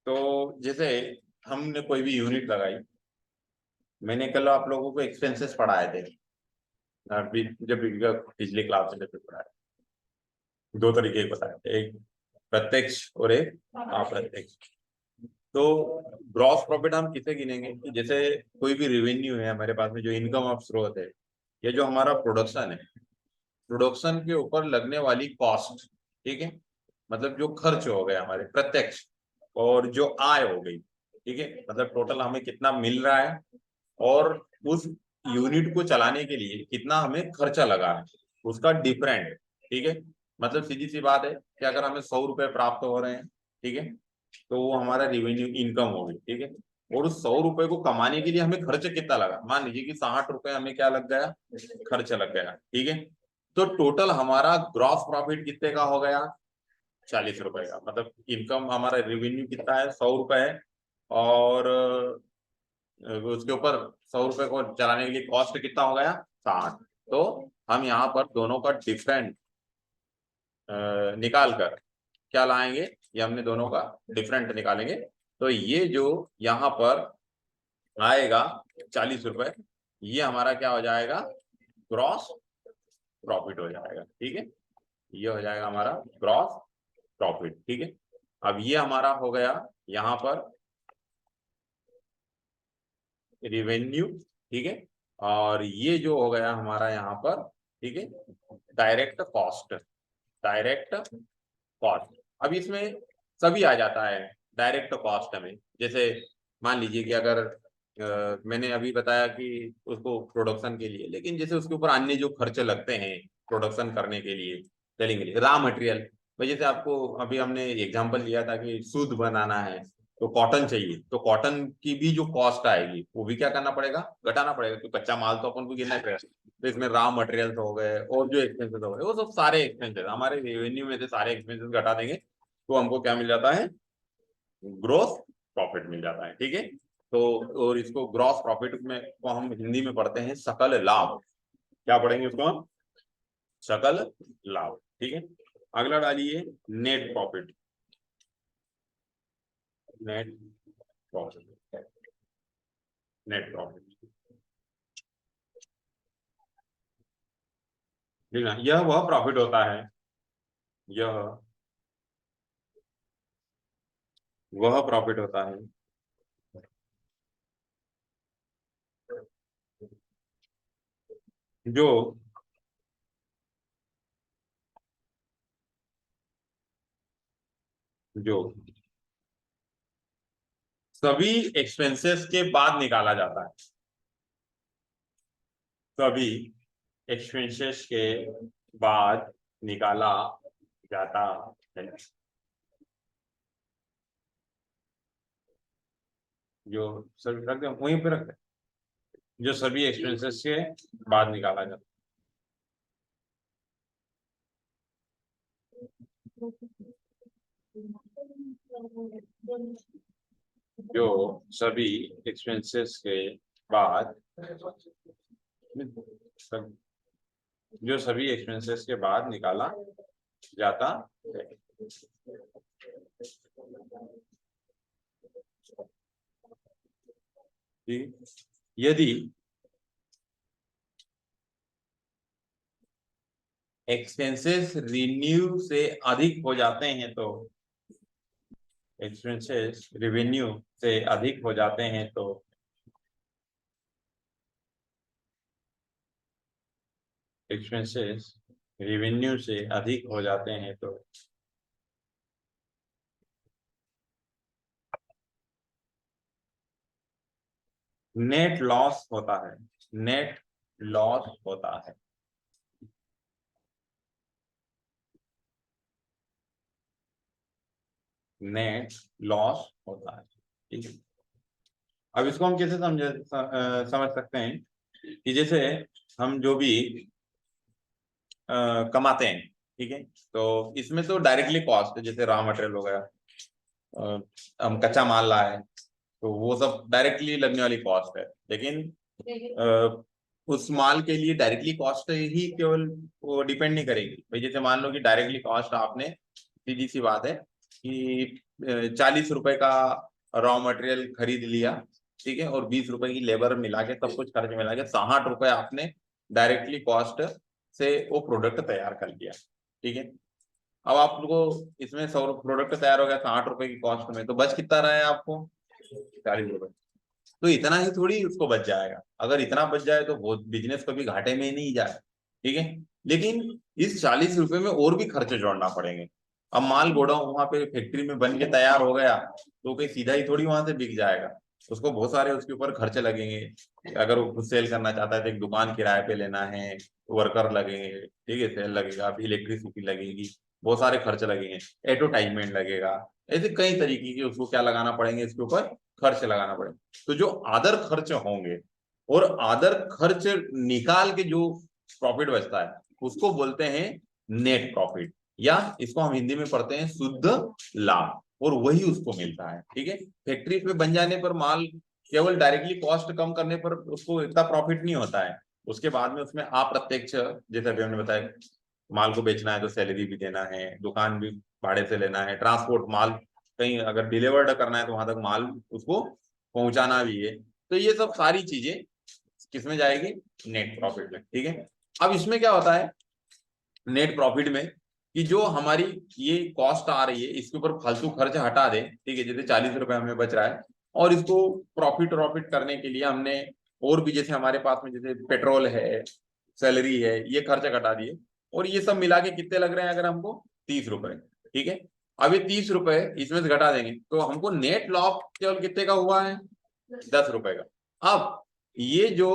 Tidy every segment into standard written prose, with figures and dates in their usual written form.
तो जैसे हमने कोई भी यूनिट लगाई, मैंने कल आप लोगों को एक्सपेंसेस पढ़ाए थे, अभी जब पिछली क्लास में पढ़ाए, दो तरीके के बताए थे, एक प्रत्यक्ष और एक अप्रत्यक्ष। तो ग्रॉस प्रॉफिट हम किसे गिनेंगे कि जैसे कोई भी रेवेन्यू है हमारे पास में, जो इनकम ऑफ स्रोत है, या जो हमारा प्रोडक्शन है, प्रोडक्शन के ऊपर लगने वाली कॉस्ट, ठीक है, मतलब जो खर्च हो गए हमारे प्रत्यक्ष, और जो आय हो गई, ठीक है, मतलब टोटल हमें कितना मिल रहा है, और उस यूनिट को चलाने के लिए कितना हमें खर्चा लगा है, उसका डिफरेंट, ठीक है। मतलब सीधी सी बात है कि अगर हमें 100 रुपए प्राप्त हो रहे हैं, ठीक है, तो वो हमारा रेवेन्यू इनकम होगी, ठीक है। और उस 100 रुपए को कमाने के लिए हमें खर्च कितना लगा, मान लीजिए कि 60 रुपए हमें क्या लग गया, खर्च लग गया, ठीक है। तो टोटल हमारा ग्रॉस प्रॉफिट कितने का हो गया, 40 रुपए का। मतलब इनकम हमारा रेवेन्यू कितना है, 100 रुपए है, और उसके ऊपर 100 रुपए को चलाने के लिए कॉस्ट कितना हो गया, 60। तो हम यहाँ पर दोनों का डिफरेंट निकाल कर क्या लाएंगे, ये हमने दोनों का डिफरेंट निकालेंगे। तो ये जो यहाँ पर आएगा 40 रुपए, ये हमारा क्या हो जाएगा, ग्रॉस प्रॉफिट हो जाएगा, ठीक है। ये हो जाएगा हमारा ग्रॉस प्रॉफिट, ठीक है। अब ये हमारा हो गया यहाँ पर रिवेन्यू, ठीक है। और ये जो हो गया हमारा यहाँ पर, ठीक है, डायरेक्ट कॉस्ट, डायरेक्ट कॉस्ट। अब इसमें सभी आ जाता है डायरेक्ट कॉस्ट में। जैसे मान लीजिए कि अगर मैंने अभी बताया कि उसको प्रोडक्शन के लिए, लेकिन जैसे उसके ऊपर अन्य जो खर्चे लगते हैं प्रोडक्शन करने के लिए, सेलिंग के लिए, रॉ मटेरियल, भाई जैसे आपको अभी हमने एग्जांपल लिया था कि सूद बनाना है, तो कॉटन चाहिए, तो कॉटन की भी जो कॉस्ट आएगी वो भी क्या करना पड़ेगा, घटाना पड़ेगा, क्योंकि कच्चा माल तो अपन को गिनना पड़ेगा। तो इसमें रॉ मटेरियल हो गए, और जो एक्सपेंसेस हो गए, वो सब सारे एक्सपेंसेस हमारे रेवेन्यू में से सारे एक्सपेंसेस घटा देंगे, तो हमको क्या मिल जाता है, ग्रॉस प्रॉफिट मिल जाता है, ठीक है। तो और इसको ग्रॉस प्रॉफिट में को हम हिंदी में पढ़ते हैं सकल लाभ। क्या पढ़ेंगे उसको हम, सकल लाभ, ठीक है। अगला डालिए net profit, net profit, net profit, ठीक है। यह वह प्रॉफिट होता है, यह वह प्रॉफिट होता है जो जो सभी एक्सपेंसेस के बाद निकाला जाता है, सभी एक्सपेंसेस के बाद निकाला जाता है, जो सभी रख दे वहीं पे रखते हैं, जो सभी एक्सपेंसेस के बाद निकाला जाता है, जो सभी एक्सपेंसेस के बाद, जो सभी एक्सपेंसेस के बाद निकाला जाता है। यदि एक्सपेंसेस रिन्यू से अधिक हो जाते हैं, तो एक्सपेंसेस रेवेन्यू से अधिक हो जाते हैं, तो एक्सपेंसेस रेवेन्यू से अधिक हो जाते हैं, तो नेट लॉस होता है, नेट लॉस होता है, नेट लॉस होता है, ठीक है। अब इसको हम कैसे समझ सकते हैं कि जैसे हम जो भी कमाते हैं, ठीक है, तो इसमें तो डायरेक्टली कॉस्ट है, जैसे रॉ मटेरियल हो गया, हम कच्चा माल लाए, तो वो सब डायरेक्टली लगने वाली कॉस्ट है। लेकिन उस माल के लिए डायरेक्टली कॉस्ट ही केवल वो डिपेंड नहीं करेगी। भाई जैसे मान लो कि डायरेक्टली कॉस्ट आपने, सीधी सी बात है कि 40 रुपए का रॉ मटेरियल खरीद लिया, ठीक है, और 20 रुपए की लेबर मिला के सब कुछ खर्च मिला के 60 रुपए आपने डायरेक्टली कॉस्ट से वो प्रोडक्ट तैयार कर लिया, ठीक है। अब आप लोगों इसमें 100 प्रोडक्ट तैयार हो गया 60 रुपए की कॉस्ट में, तो बच कितना रहा है आपको? 40 रुपए। तो इतना ही थोड़ी उसको बच जाएगा, अगर इतना बच जाए तो वो बिजनेस कभी घाटे में ही नहीं जाए, ठीक है। लेकिन इस 40 रुपए में और भी खर्चे जोड़ना पड़ेंगे। अब माल गोडाउन वहां पे फैक्ट्री में बन के तैयार हो गया तो कोई सीधा ही थोड़ी वहां से बिक जाएगा, उसको बहुत सारे उसके ऊपर खर्चे लगेंगे। अगर वो खुद सेल करना चाहता है तो एक दुकान किराए पे लेना है, वर्कर लगेंगे, ठीक है, सेल लगेगा, इलेक्ट्रिसिटी लगेगी, बहुत सारे खर्च लगेंगे, एडवर्टाइजमेंट लगेगा, ऐसे कई तरीके के उसको क्या लगाना पड़ेंगे, इसके ऊपर खर्च लगाना पड़ेगा। तो जो अदर खर्च होंगे और अदर खर्च निकाल के जो प्रॉफिट बचता है उसको बोलते हैं नेट प्रॉफिट, या इसको हम हिंदी में पढ़ते हैं शुद्ध लाभ, और वही उसको मिलता है, ठीक है। फैक्ट्री पे बन जाने पर माल केवल डायरेक्टली कॉस्ट कम करने पर उसको इतना प्रॉफिट नहीं होता है, उसके बाद में उसमें अप्रत्यक्ष, जैसे अभी हमने बताया, माल को बेचना है तो सैलरी भी देना है, दुकान भी भाड़े से लेना है, ट्रांसपोर्ट, माल कहीं अगर डिलीवर्ड करना है तो वहां तक माल उसको पहुंचाना भी है, तो ये सब सारी चीजें किसमें जाएगी? नेट प्रॉफिट में, ठीक है। अब इसमें क्या होता है नेट प्रॉफिट में, कि जो हमारी ये कॉस्ट आ रही है इसके ऊपर फालतू खर्च हटा दें, ठीक है, जैसे 40 रुपए हमें बच रहा है, और इसको प्रॉफिट प्रॉफिट करने के लिए हमने और भी, जैसे हमारे पास में जैसे पेट्रोल है, सैलरी है, ये खर्च घटा दिए, और ये सब मिला के कितने लग रहे हैं अगर हमको? 30 रुपए, ठीक है। अब ये 30 रुपए इसमें से घटा देंगे तो हमको नेट लॉस केवल कितने का हुआ है? 10 रुपए का। अब ये जो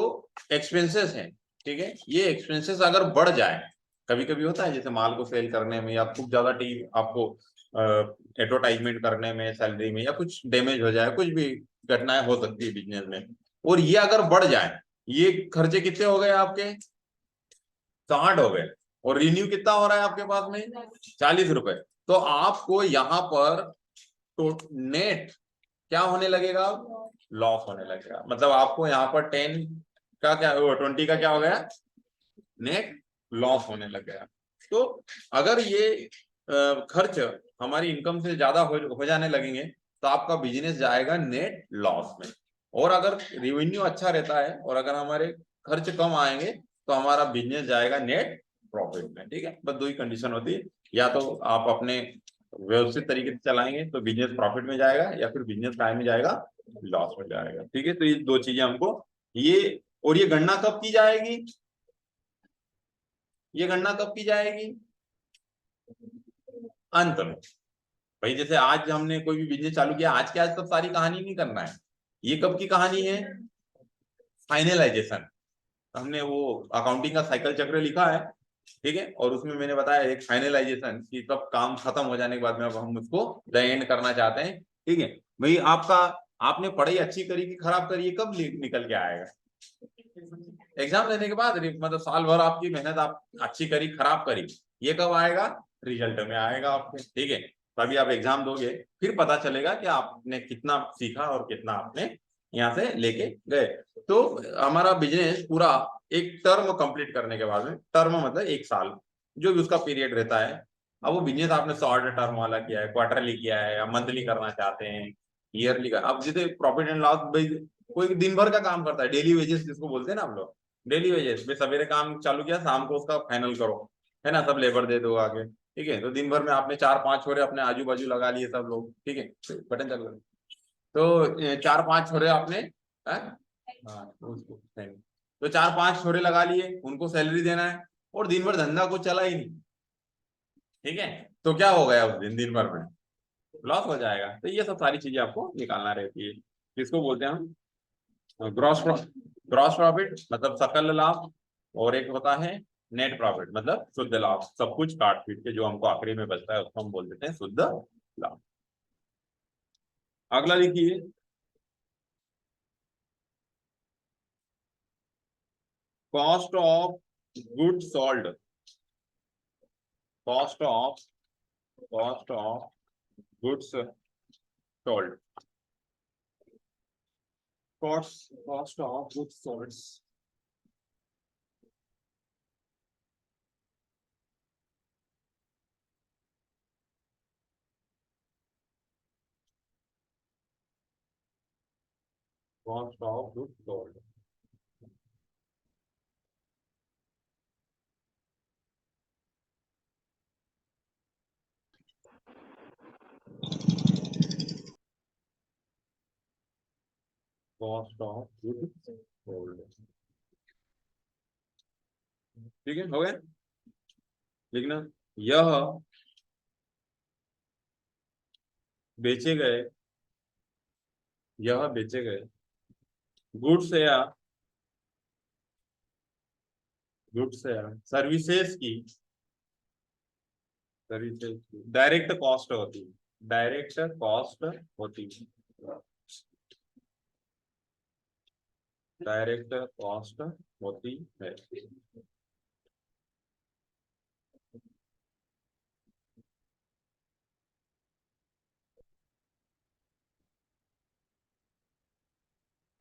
एक्सपेंसेस हैं, ठीक है, ये एक्सपेंसेस अगर बढ़ जाए, कभी कभी होता है जैसे माल को सेल करने में या खूब ज्यादा टीम आपको एडवर्टाइजमेंट करने में, सैलरी में, या कुछ डैमेज हो जाए, कुछ भी घटनाएं हो सकती है बिजनेस में, और ये अगर बढ़ जाए, ये खर्चे कितने हो गए आपके? 60 हो गए, और रिन्यू कितना हो रहा है आपके पास में? 40 रुपए। तो आपको यहाँ पर तो नेट क्या होने लगेगा? लॉस होने लगेगा, मतलब आपको यहाँ पर 10 का क्या, 20 का क्या हो गया? नेट लॉस होने लग गया। तो अगर ये खर्च हमारी इनकम से ज्यादा हो जाने लगेंगे तो आपका बिजनेस जाएगा नेट लॉस में, और अगर रेवेन्यू अच्छा रहता है और अगर हमारे खर्च कम आएंगे तो हमारा बिजनेस जाएगा नेट प्रॉफिट में, ठीक है। बस दो ही कंडीशन होती है, या तो आप अपने व्यवस्थित तरीके से चलाएंगे तो बिजनेस प्रॉफिट में जाएगा, या फिर बिजनेस काय में जाएगा? लॉस में जाएगा, ठीक है। तो ये दो चीजें हमको, ये और ये गणना कब की जाएगी? ये गणना कब की जाएगी? अंत में। भाई जैसे आज हमने कोई भी बिजनेस चालू किया, आज के आज सब सारी कहानी नहीं करना है, ये कब की कहानी है? फाइनलाइजेशन। हमने वो अकाउंटिंग का साइकिल चक्र लिखा है, ठीक है, और उसमें मैंने बताया एक फाइनलाइजेशन की सब काम खत्म हो जाने के बाद में अब हम उसको द एंड करना चाहते हैं, ठीक है। भाई आपका, आपने पढ़ाई अच्छी करी कि खराब करी, ये कब निकल के आएगा? एग्जाम देने के बाद, मतलब साल भर आपकी मेहनत आप अच्छी करी खराब करी, ये कब आएगा? रिजल्ट में आएगा आपके, ठीक है। तभी आप एग्जाम दोगे, फिर पता चलेगा कि आपने कितना सीखा और कितना आपने यहाँ से लेके गए। तो हमारा बिजनेस पूरा एक टर्म कंप्लीट करने के बाद में, टर्म मतलब एक साल, जो भी उसका पीरियड रहता है, अब वो बिजनेस आपने शॉर्ट टर्म वाला किया है, क्वार्टरली किया है, या मंथली करना चाहते हैं, ईयरली का, अब जैसे प्रॉफिट एंड लॉस, कोई दिन भर का काम करता है, डेली वेजेस जिसको बोलते हैं ना हम लोग, डेली वेजेस में सवेरे काम चालू किया, शाम को उसका फाइनल करो, है ना, सब लेबर दे दो आगे, ठीक है। तो दिन भर में आपने 4-5 छोरे अपने आजू बाजू लगा लिए सब लोग, ठीक है, बटन चालू करो। तो 4-5 छोरे आपने, हाँ उसको नहीं। तो 4-5 छोरे लगा लिए, उनको सैलरी देना है, और दिन भर धंधा कुछ चला ही नहीं, ठीक है। तो क्या हो गया उस दिन, दिन भर में लॉस हो जाएगा। तो ये सब सारी चीजें आपको निकालना रहती है, किसको बोलते हैं हम? ग्रॉस ग्रॉस प्रॉफिट मतलब सकल लाभ, और एक होता है नेट प्रॉफिट मतलब शुद्ध लाभ, सब कुछ काट पीट के जो हमको आखिरी में बचता है उसको हम बोल देते हैं शुद्ध लाभ। अगला लिखिए, cost of good sold, cost of cost of goods sold, cost of goods sold. Cost of goods sold. Cost of goods sold. ठीक है, हो गया लिखना। यह बेचे गए, यह बेचे गए गुड्स या सर्विसेज की, सर्विसेज की डायरेक्ट कॉस्ट होती है, डायरेक्ट कॉस्ट होती है, डायरेक्ट कॉस्ट होती है।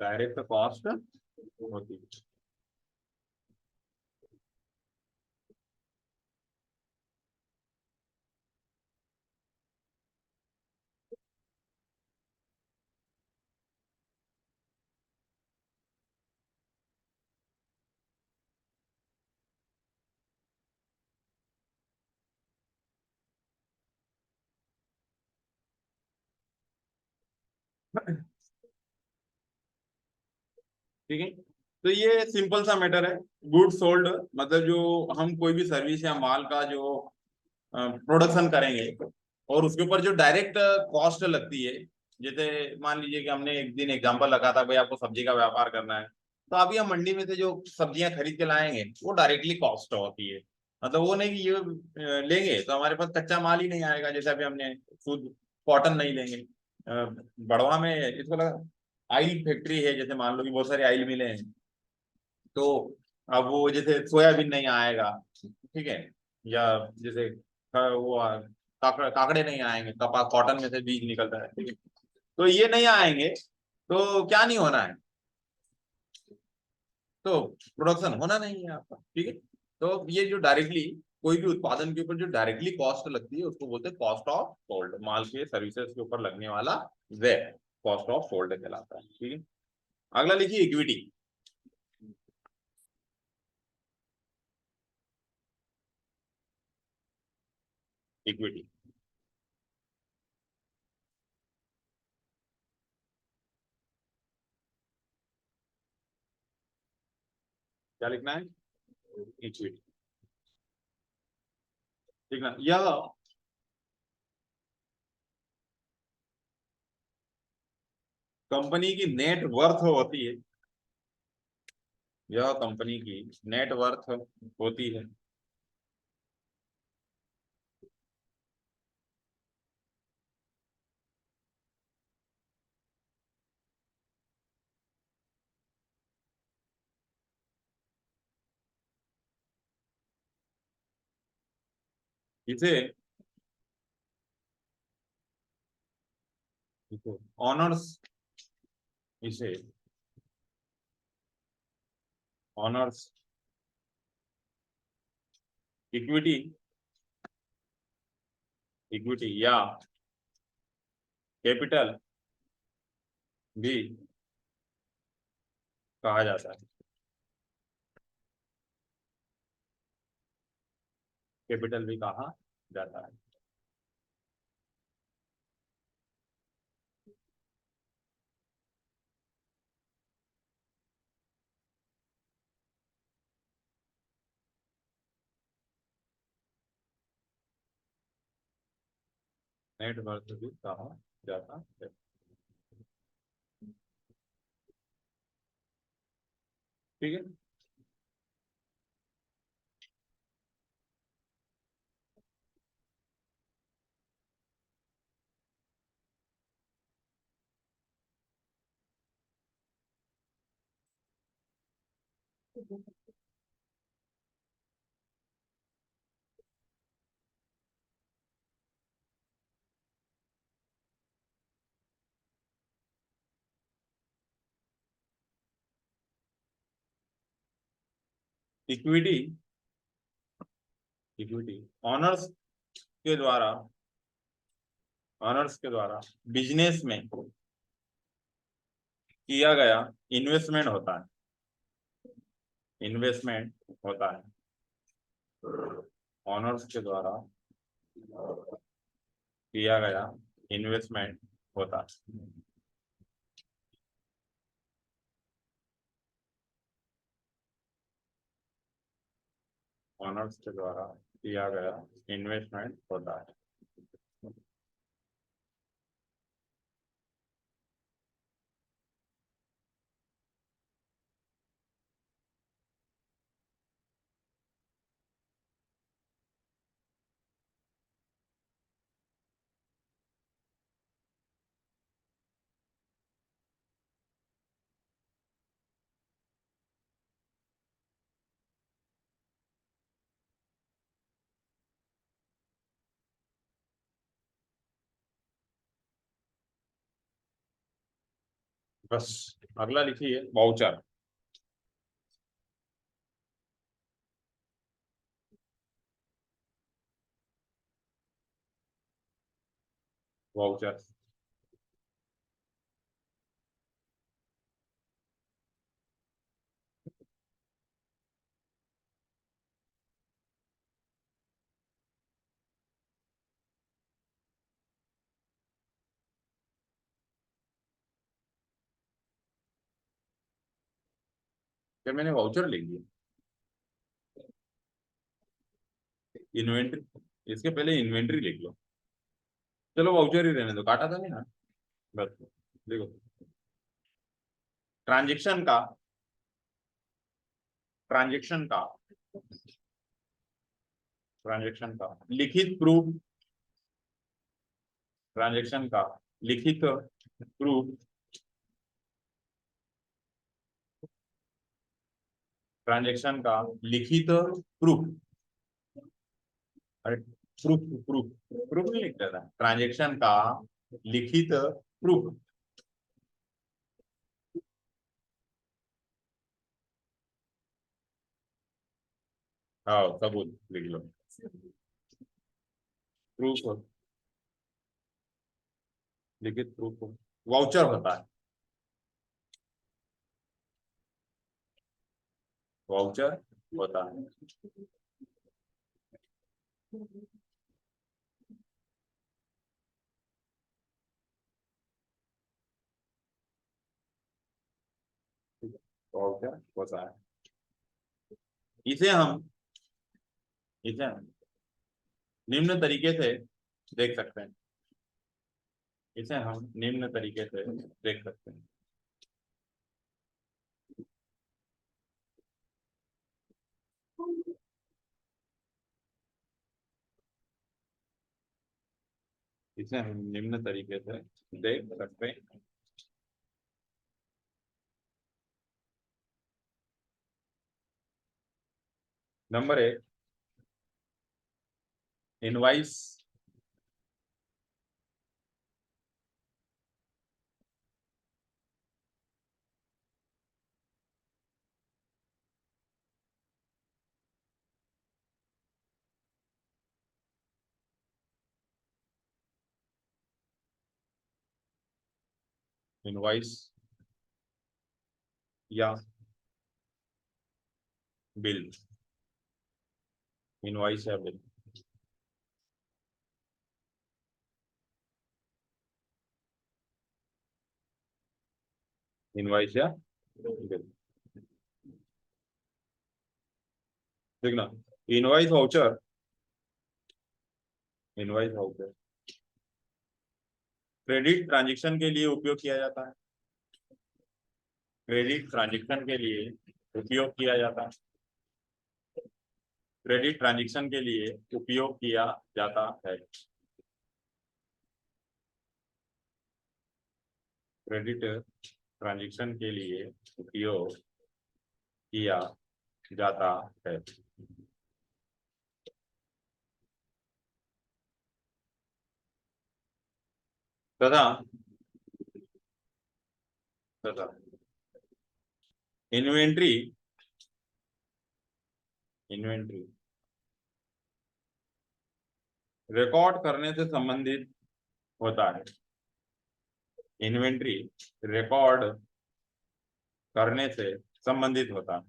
डायरेक्ट कॉस्ट होती है। ठीक है, तो ये सिंपल सा मैटर है। गुड सोल्ड मतलब जो हम कोई भी सर्विस या माल का जो प्रोडक्शन करेंगे और उसके ऊपर जो डायरेक्ट कॉस्ट लगती है, जैसे मान लीजिए कि हमने एक दिन एग्जांपल रखा था भाई आपको सब्जी का व्यापार करना है, तो अभी हम मंडी में से जो सब्जियां खरीद के लाएंगे वो डायरेक्टली कॉस्ट होती है। मतलब वो नहीं कि ये लेंगे तो हमारे पास कच्चा माल ही नहीं आएगा, जैसे अभी हमने शुद्ध कॉटन नहीं लेंगे। बड़वा में इसको लगा आइल फैक्ट्री है, जैसे मान लो कि बहुत सारे आइल मिले हैं, तो अब वो जैसे सोयाबीन नहीं आएगा, ठीक है, या जैसे वो काकड़े नहीं आएंगे, कपा कॉटन में से बीज निकलता है, ठीक है, तो ये नहीं आएंगे तो क्या नहीं होना है, तो प्रोडक्शन होना नहीं है आपका, ठीक है। तो ये जो डायरेक्टली कोई भी उत्पादन के ऊपर जो डायरेक्टली कॉस्ट लगती है उसको बोलते हैं कॉस्ट ऑफ सोल्ड, माल के सर्विसेज के ऊपर लगने वाला व्यय कॉस्ट ऑफ सोल्ड कहलाता है, ठीक है। अगला लिखिए इक्विटी। इक्विटी क्या लिखना है? इक्विटी, ठीक ना। यह कंपनी की नेट वर्थ होती है, यह कंपनी की नेट वर्थ होती है। इसे ऑनर्स, इसे ऑनर्स इक्विटी, इक्विटी या कैपिटल भी कहा जाता है, कैपिटल भी कहा जाता है। नेट वर्थ भी कहा जाता है। ठीक है, इक्विटी, इक्विटी ऑनर्स के द्वारा, ऑनर्स के द्वारा बिजनेस में किया गया इन्वेस्टमेंट होता है, इन्वेस्टमेंट होता है, ऑनर्स के द्वारा किया गया इन्वेस्टमेंट होता है। ऑनर्स के द्वारा किया गया इन्वेस्टमेंट होता है। बस अगला लिखिए वाउचर। वाउचर क्या मैंने वाउचर लिख दिया? इन्वेंट्री, इसके पहले इन्वेंट्री लिख लो। चलो वाउचर ही रहने दो, काटा था नहीं ना। बस देखो, ट्रांजेक्शन का, ट्रांजेक्शन का, ट्रांजेक्शन का लिखित प्रूफ, ट्रांजेक्शन का लिखित प्रूफ, ट्रांजेक्शन का लिखित प्रूफ, अरे प्रूफ प्रूफ प्रूफ नहीं लिखता था, ट्रांजेक्शन का लिखित प्रूफ। हाँ सबूत लिख लो, प्रूफ, लिखित प्रूफ वाउचर होता है, वाउचर होता है। वाउचर होता है। इसे हम, इसे हम निम्न तरीके से देख सकते हैं, इसे हम निम्न तरीके से देख सकते हैं। इसे हम निम्न तरीके से देख सकते हैं। नंबर एक, इनवाइस, इनवाइस या बिल, इनवाइस या बिल, इनवाइस या बिल। देखना, invoice voucher, invoice voucher credit transaction के लिए उपयोग किया जाता है, क्रेडिट ट्रांजैक्शन के लिए उपयोग किया जाता है, क्रेडिट ट्रांजैक्शन के लिए उपयोग किया जाता है, क्रेडिट ट्रांजैक्शन के लिए उपयोग किया जाता है। तथा, तथा इन्वेंट्री, इन्वेंट्री रिकॉर्ड करने से संबंधित होता है, इन्वेंट्री रिकॉर्ड करने से संबंधित होता है।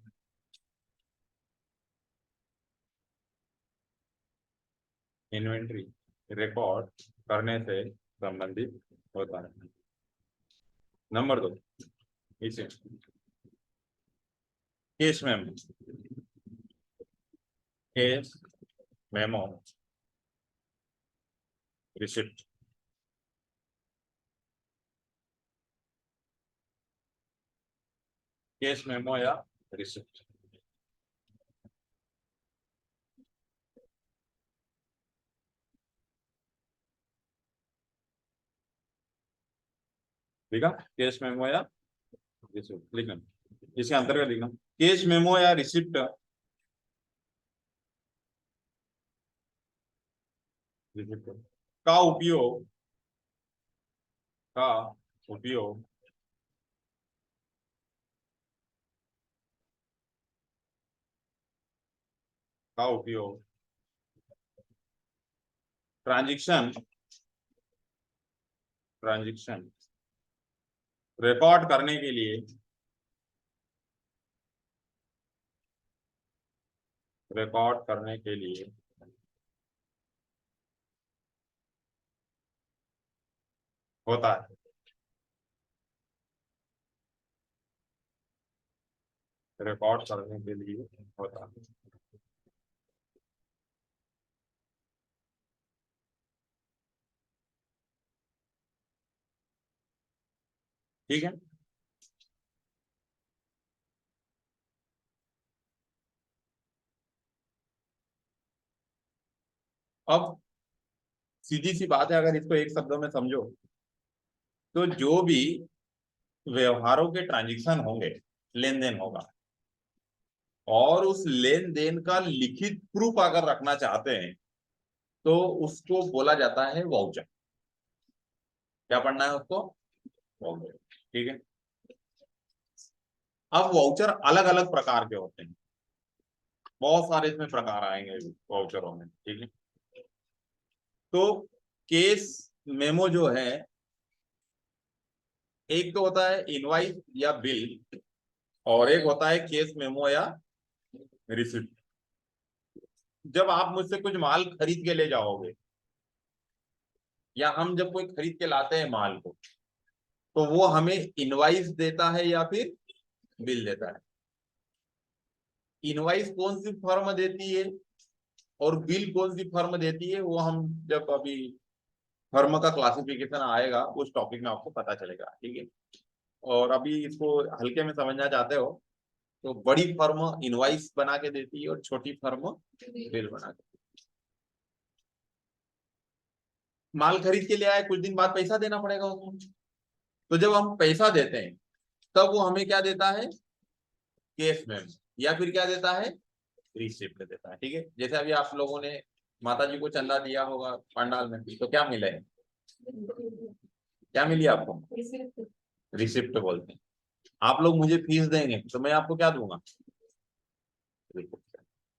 इन्वेंट्री रिकॉर्ड करने से संबंधित होता है। नंबर 2, इसे case memo. Case memo receipt. Case memo या रिसिप्ट। ठीक है, केस मेमो या रिसिप्ट लिखना, इसके अंतर्गत लिखना केस मेमो या रिसिप्ट। रिसिप्ट का उपयोग का उपयोग का उपयोग ट्रांजैक्शन ट्रांजैक्शन रिकॉर्ड करने के लिए होता है। रिकॉर्ड करने के लिए होता है। ठीक है, अब सीधी सी बात है, अगर इसको एक शब्दों में समझो तो जो भी व्यवहारों के ट्रांजैक्शन होंगे, लेन देन होगा, और उस लेन देन का लिखित प्रूफ अगर रखना चाहते हैं तो उसको बोला जाता है वाउचर। क्या पढ़ना है उसको? वाउचर। ठीक है, अब वाउचर अलग अलग प्रकार के होते हैं, बहुत सारे इसमें प्रकार आएंगे वाउचरों में। ठीक है, तो केस मेमो जो है, एक तो होता है इनवाइस या बिल, और एक होता है केस मेमो या रिसिप्ट। जब आप मुझसे कुछ माल खरीद के ले जाओगे, या हम जब कोई खरीद के लाते हैं माल को, तो वो हमें इनवाइस देता है या फिर बिल देता है। इनवाइस कौन सी फर्म देती है और बिल कौन सी फर्म देती है, वो हम जब अभी फर्म का क्लासिफिकेशन आएगा उस टॉपिक में आपको पता चलेगा। ठीक है, और अभी इसको हल्के में समझना चाहते हो तो बड़ी फर्म इनवाइस बना के देती है और छोटी फर्म बिल बना के। माल खरीद के ले आए, कुछ दिन बाद पैसा देना पड़ेगा उसको, तो जब हम पैसा देते हैं तब वो हमें क्या देता है? कैश में, या फिर क्या देता है? रिसिप्ट देता है। ठीक है, जैसे अभी आप लोगों ने माता जी को चंदा दिया होगा पंडाल में, तो क्या मिले? क्या मिली आपको? रिसिप्ट बोलते हैं। आप लोग मुझे फीस देंगे तो मैं आपको क्या दूंगा?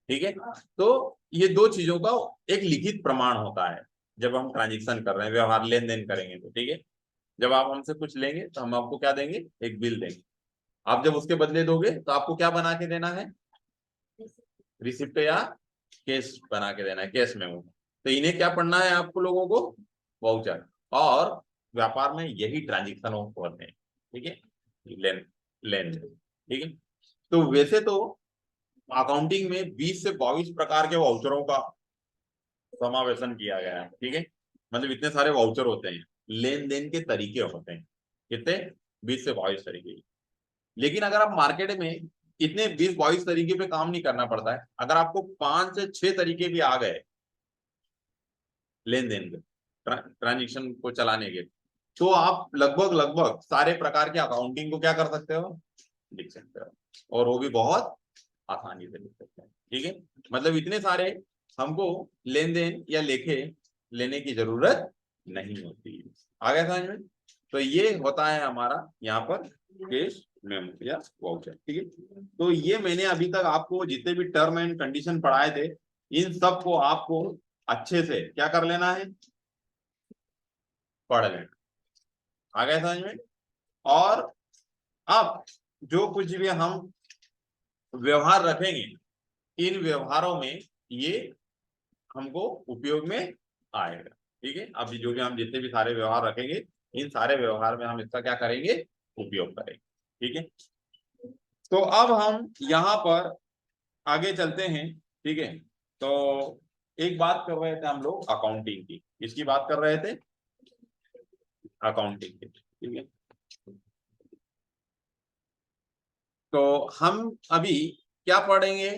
ठीक है, तो ये दो चीजों का एक लिखित प्रमाण होता है जब हम ट्रांजेक्शन कर रहे हैं, व्यवहार लेन देन करेंगे तो। ठीक है, जब आप हमसे कुछ लेंगे तो हम आपको क्या देंगे? एक बिल देंगे। आप जब उसके बदले दोगे तो आपको क्या बना के देना है? रिसिप्ट या कैश बना के देना है, कैश मेमो। तो इन्हें क्या पढ़ना है आपको लोगों को? वाउचर। और व्यापार में यही ट्रांजेक्शन होते हैं। ठीक है, लेन लेन। ठीक है, तो वैसे तो अकाउंटिंग में 20 से 22 प्रकार के वाउचरों का समावेशन किया गया है। ठीक है, मतलब इतने सारे वाउचर होते हैं, लेन देन के तरीके होते हैं। कितने? 20 से 22 तरीके। लेकिन अगर आप मार्केट में इतने 20-22 तरीके पे काम नहीं करना पड़ता है, अगर आपको 5 से 6 तरीके भी आ गए लेन देन के, ट्रांजेक्शन को चलाने के, तो आप लगभग लगभग सारे प्रकार के अकाउंटिंग को क्या कर सकते हो? लिख सकते हो, और वो भी बहुत आसानी से लिख सकते हैं। ठीक है, मतलब इतने सारे हमको लेन देन या लेखे लेने की जरूरत नहीं होती है। आ गया समझ में? तो ये होता है हमारा यहाँ पर केस मेमो या वाउचर। ठीक है, तो ये मैंने अभी तक आपको जितने भी टर्म एंड कंडीशन पढ़ाए थे, इन सब को आपको अच्छे से क्या कर लेना है? पढ़ लेना। आ गया समझ में? और अब जो कुछ भी हम व्यवहार रखेंगे, इन व्यवहारों में ये हमको उपयोग में आएगा। ठीक है, अभी जो भी हम जितने भी सारे व्यवहार रखेंगे, इन सारे व्यवहार में हम इसका क्या करेंगे, उपयोग करेंगे। ठीक है, तो अब हम यहाँ पर आगे चलते हैं। ठीक है, तो एक बात कर रहे थे हम लोग अकाउंटिंग की, किसकी बात कर रहे थे, अकाउंटिंग की। ठीक है, तो हम अभी क्या पढ़ेंगे,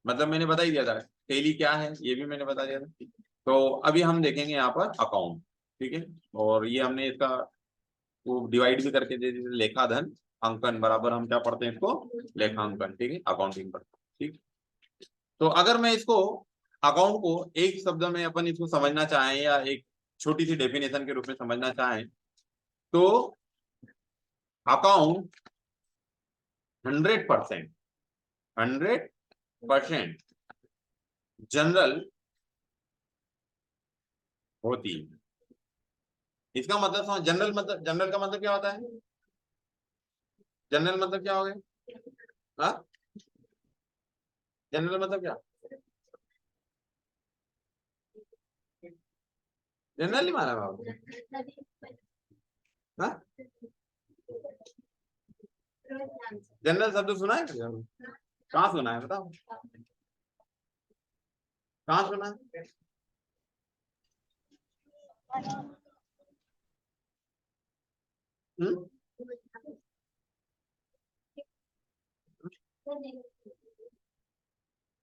मतलब मैंने बता ही दिया था टेली क्या है, ये भी मैंने बता दिया था। तो अभी हम देखेंगे यहाँ पर अकाउंट। ठीक है, और ये हमने इसका वो डिवाइड भी करके दे दिया, लेखा धन अंकन बराबर हम क्या पढ़ते हैं इसको, लेखांकन। ठीक है, अकाउंटिंग पर। ठीक, तो अगर मैं इसको अकाउंट को एक शब्द में अपन इसको समझना चाहें या एक छोटी सी डेफिनेशन के रूप में समझना चाहें, तो अकाउंट 100%, 100% जनरल होती है। इसका मतलब समझ, जनरल मतलब, जनरल का मतलब क्या होता है, जनरल मतलब क्या हो गया, हाँ, जनरल मतलब क्या, जनरली माना बाबू, हाँ, जनरल शब्द सुना है कभी? कहाँ सुना है बताओ, कहाँ सुना है? हम्म?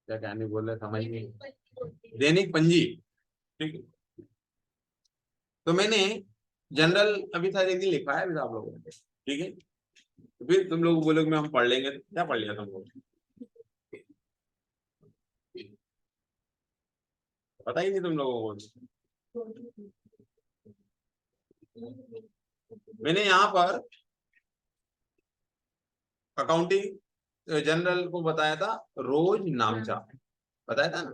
क्या कहने बोल रहे समझ नहीं, दैनिक पंजी। ठीक है, तो मैंने जनरल अभी शायद एक दिन लिखा है अभी आप लोगों ने। ठीक है, तो फिर तुम लोग बोलोगे मैं हम पढ़ लेंगे, तो क्या पढ़ लिया तुम लोग, पता ही नहीं तुम लोगों को। मैंने यहाँ पर अकाउंटिंग जनरल को बताया था रोज नामचा, बताया था ना।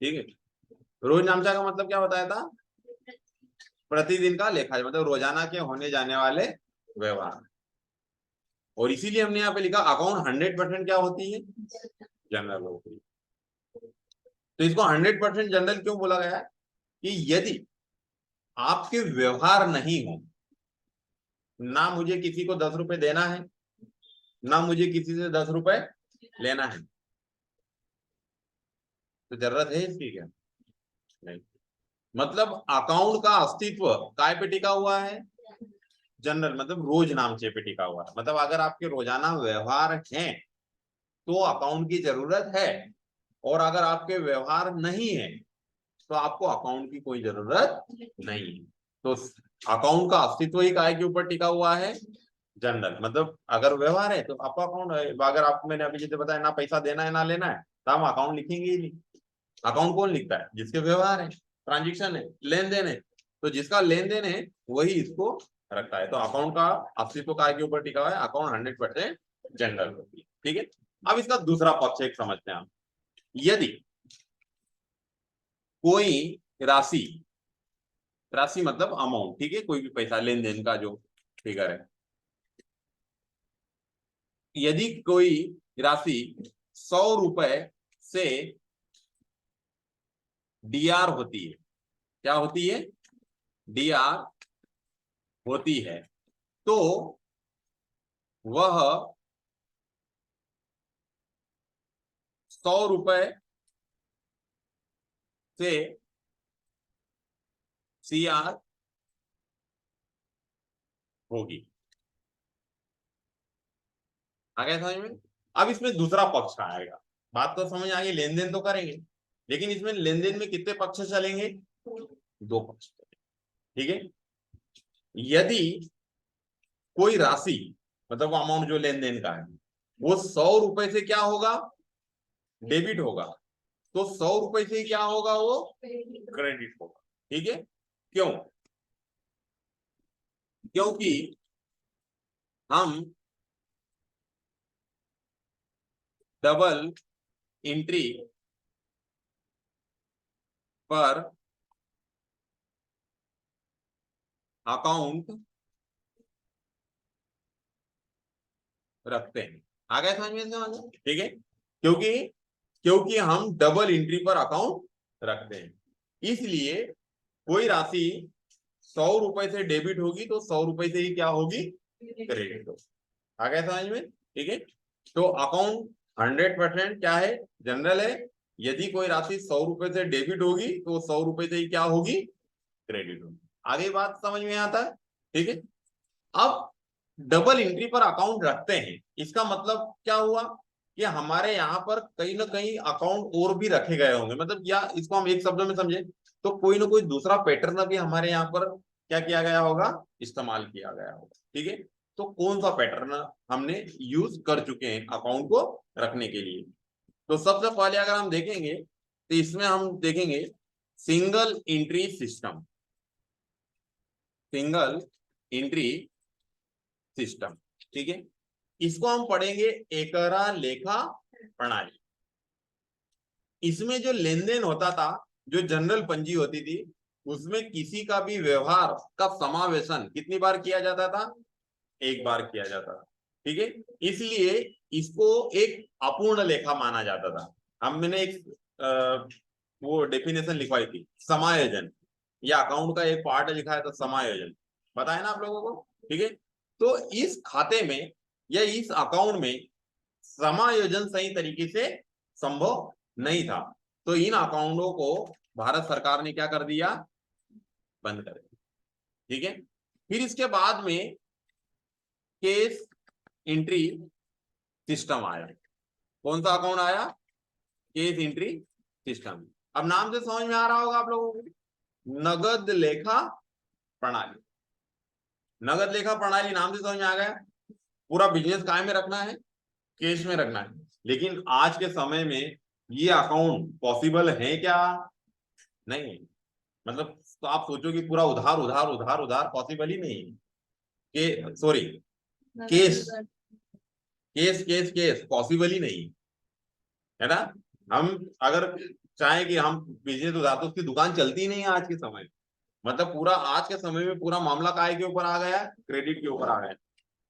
ठीक है, रोज नामचा का मतलब क्या बताया था, प्रतिदिन का लेखा, मतलब रोजाना के होने जाने वाले व्यवहार। और इसीलिए हमने यहाँ पे लिखा अकाउंट 100% क्या होती है, जनरल होती है। तो इसको 100% जनरल क्यों बोला गया है, कि यदि आपके व्यवहार नहीं हो, ना मुझे किसी को 10 रुपए देना है, ना मुझे किसी से 10 रुपए लेना है, तो जरूरत है इसकी क्या, नहीं। मतलब अकाउंट का अस्तित्व काय पे टिका हुआ है, जनरल मतलब रोज नामचे पे टिका हुआ है। मतलब अगर आपके रोजाना व्यवहार हैं तो अकाउंट की जरूरत है, और अगर आपके व्यवहार नहीं है तो आपको अकाउंट की कोई जरूरत नहीं है। तो अकाउंट का अस्तित्व ही काय के ऊपर टिका हुआ है, जनरल। मतलब अगर व्यवहार है तो आपका अकाउंट है, अगर आपको मैंने अभी जैसे बताया ना पैसा देना है ना लेना है, तो हम अकाउंट लिखेंगे ही नहीं। अकाउंट कौन लिखता है, जिसके व्यवहार है, ट्रांजेक्शन है, लेन देन है। तो जिसका लेन देन है वही इसको रखता है। तो अकाउंट का अस्तित्व काय के ऊपर टिका हुआ है, अकाउंट 100% जनरल होती है। ठीक है, अब इसका दूसरा पक्ष एक समझते हैं हम। यदि कोई राशि, राशि मतलब अमाउंट, ठीक है, कोई भी पैसा लेन देन का जो फिगर है, यदि कोई राशि 100 रुपए से डीआर होती है, क्या होती है, डीआर होती है, तो वह 100 रुपए से सीआर होगी। आ गया समझ में। अब इसमें दूसरा पक्ष आएगा, बात तो समझ आ गई, लेन देन तो करेंगे, लेकिन इसमें लेन देन में कितने पक्ष चलेंगे, दो पक्ष। ठीक है, यदि कोई राशि, मतलब वो अमाउंट जो लेन देन का है, वो 100 रुपए से क्या होगा, डेबिट होगा, तो 100 रुपए से क्या होगा, वो क्रेडिट होगा। ठीक है, क्यों, क्योंकि हम डबल एंट्री पर अकाउंट रखते हैं। आ गया समझ में इसका? ठीक है, क्योंकि हम डबल एंट्री पर अकाउंट रखते हैं, इसलिए कोई राशि 100 रुपए से डेबिट होगी तो 100 रुपए से ही क्या होगी, क्रेडिट होगी। आ गया समझ में? ठीक है, तो अकाउंट 100% क्या है, जनरल है। यदि कोई राशि 100 रुपए से डेबिट होगी तो 100 रुपए से ही क्या होगी, क्रेडिट होगी। आगे बात समझ में आता है? ठीक है, अब डबल एंट्री पर अकाउंट रखते हैं, इसका मतलब क्या हुआ कि हमारे यहाँ पर कहीं ना कहीं अकाउंट और भी रखे गए होंगे, मतलब या इसको हम एक शब्द में समझे तो कोई ना कोई दूसरा पैटर्न भी हमारे यहाँ पर क्या किया गया होगा, इस्तेमाल किया गया होगा। ठीक है, तो कौन सा पैटर्न हमने यूज कर चुके हैं अकाउंट को रखने के लिए? तो सबसे पहले अगर हम देखेंगे तो इसमें हम देखेंगे single entry system, single entry system. ठीक है, इसको हम पढ़ेंगे एकरा लेखा प्रणाली। इसमें जो लेन देन होता था, जो जनरल पंजी होती थी, उसमें किसी का भी व्यवहार का समावेशन कितनी बार किया जाता था, एक बार किया जाता था। ठीक है, इसलिए इसको एक अपूर्ण लेखा माना जाता था। हम मैंने एक वो डेफिनेशन लिखवाई थी, समायोजन, या अकाउंट का एक पार्ट लिखा है तो समायोजन, बताया ना आप लोगों को। ठीक है, तो इस खाते में या इस अकाउंट में समायोजन सही तरीके से संभव नहीं था, तो इन अकाउंटों को भारत सरकार ने क्या कर दिया, बंद कर दिया। ठीक है, फिर इसके बाद में केस एंट्री सिस्टम आया। कौन सा अकाउंट आया, केस एंट्री सिस्टम। अब नाम से समझ में आ रहा होगा आप लोगों को, नगद लेखा प्रणाली। नगद लेखा प्रणाली नाम से समझ में आ गया, पूरा बिजनेस काय में रखना है, केश में रखना है। लेकिन आज के समय में ये अकाउंट पॉसिबल है क्या, नहीं। मतलब तो आप सोचो कि पूरा उधार उधार उधार उधार पॉसिबल ही नहीं है, के sorry case case case case possible ही नहीं है ना। हम अगर चाहें कि हम बिजनेस उधार, तो उसकी दुकान चलती ही नहीं है आज के समय में। मतलब पूरा आज के समय में पूरा मामला काय के ऊपर आ गया है, क्रेडिट के ऊपर आ गया है।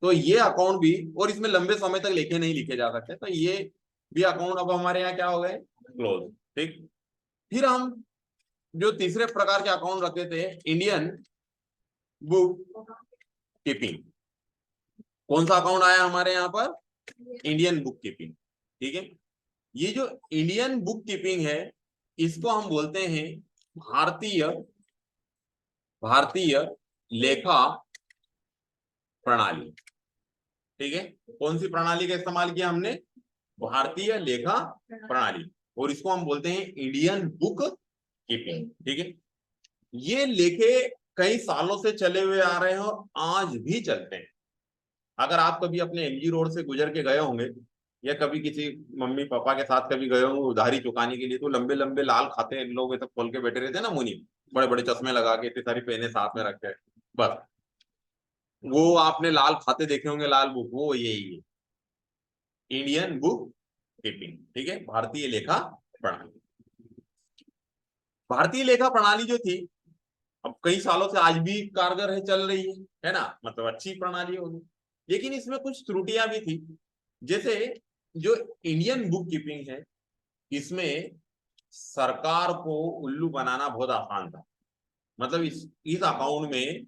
तो ये अकाउंट भी, और इसमें लंबे समय तक लेके नहीं लिखे जा सकते, तो ये भी अकाउंट अब हमारे यहाँ क्या हो गए, क्लोज। ठीक, फिर हम जो तीसरे प्रकार के अकाउंट रखे थे, इंडियन बुक कीपिंग। कौन सा अकाउंट आया हमारे यहाँ पर, इंडियन बुक कीपिंग। ठीक है, ये जो इंडियन बुक कीपिंग है, इसको हम बोलते हैं भारतीय भारतीय लेखा प्रणाली। ठीक है, कौन सी प्रणाली का इस्तेमाल किया हमने, भारतीय लेखा प्रणाली, और इसको हम बोलते हैं इंडियन बुक कीपिंग। ठीक है, ये लेखे कई सालों से चले हुए आ रहे हैं और आज भी चलते हैं। अगर आप कभी अपने एमजी रोड से गुजर के गए होंगे, या कभी किसी मम्मी पापा के साथ कभी गए होंगे उधारी चुकाने के लिए, तो लंबे लंबे लाल खाते लोग ऐसे खोल के बैठे रहते हैं ना, मुनि, बड़े बड़े चश्मे लगा के, इतनी सारी पेने साथ में रखे, बस वो आपने लाल खाते देखे होंगे, लाल बुक, वो यही है इंडियन बुक कीपिंग। ठीक है, भारतीय लेखा प्रणाली। भारतीय लेखा प्रणाली जो थी, अब कई सालों से आज भी कारगर है, चल रही है ना, मतलब अच्छी प्रणाली होगी। लेकिन इसमें कुछ त्रुटियां भी थी, जैसे जो इंडियन बुक कीपिंग है, इसमें सरकार को उल्लू बनाना बहुत आसान था। मतलब इस अकाउंट में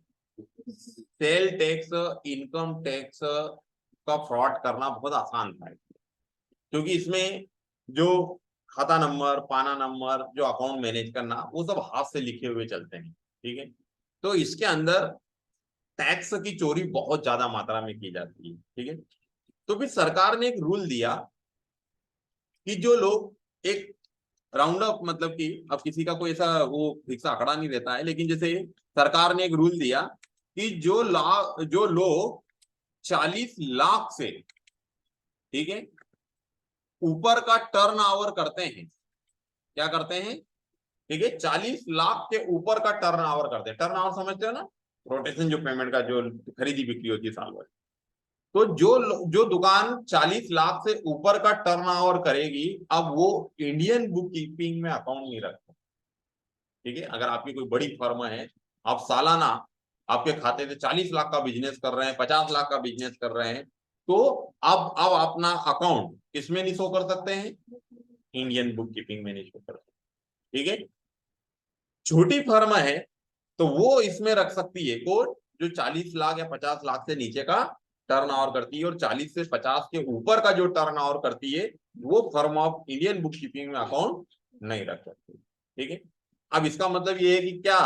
सेल टैक्स, इनकम टैक्स का फ्रॉड करना बहुत आसान था, क्योंकि इसमें जो खाता नंबर, पाना नंबर, जो अकाउंट मैनेज करना, वो सब हाथ से लिखे हुए चलते हैं। ठीक है, तो इसके अंदर टैक्स की चोरी बहुत ज्यादा मात्रा में की जाती है। ठीक है, तो फिर सरकार ने एक रूल दिया कि जो लोग एक राउंड अप, मतलब कि अब किसी का कोई ऐसा वो फिक्स आंकड़ा नहीं रहता है, लेकिन जैसे सरकार ने एक रूल दिया कि जो लोग 40 लाख से, ठीक है, ऊपर का टर्न ओवर करते हैं, क्या करते हैं, ठीक है, 40 लाख के ऊपर का टर्न ओवर करते हैं। टर्न ओवर समझते हो ना, रोटेशन, जो पेमेंट का जो खरीदी बिक्री होती है साल भर। तो जो दुकान 40 लाख से ऊपर का टर्न ओवर करेगी, अब वो इंडियन बुक कीपिंग में अकाउंट नहीं रखता। ठीक है, अगर आपकी कोई बड़ी फर्म है, आप सालाना आपके खाते से 40 लाख का बिजनेस कर रहे हैं, 50 लाख का बिजनेस कर रहे हैं, तो अब अपना अकाउंट किसमें नहीं शो कर सकते हैं, इंडियन बुक कीपिंग में नहीं शो कर सकते। ठीक है, छोटी फर्म है तो वो इसमें रख सकती है कोड जो 40 लाख या 50 लाख से नीचे का टर्न ओवर करती है, और 40 से 50 के ऊपर का जो टर्न ओवर करती है वो firm of Indian book keeping में अकाउंट नहीं रख सकती। ठीक है, अब इसका मतलब ये है कि क्या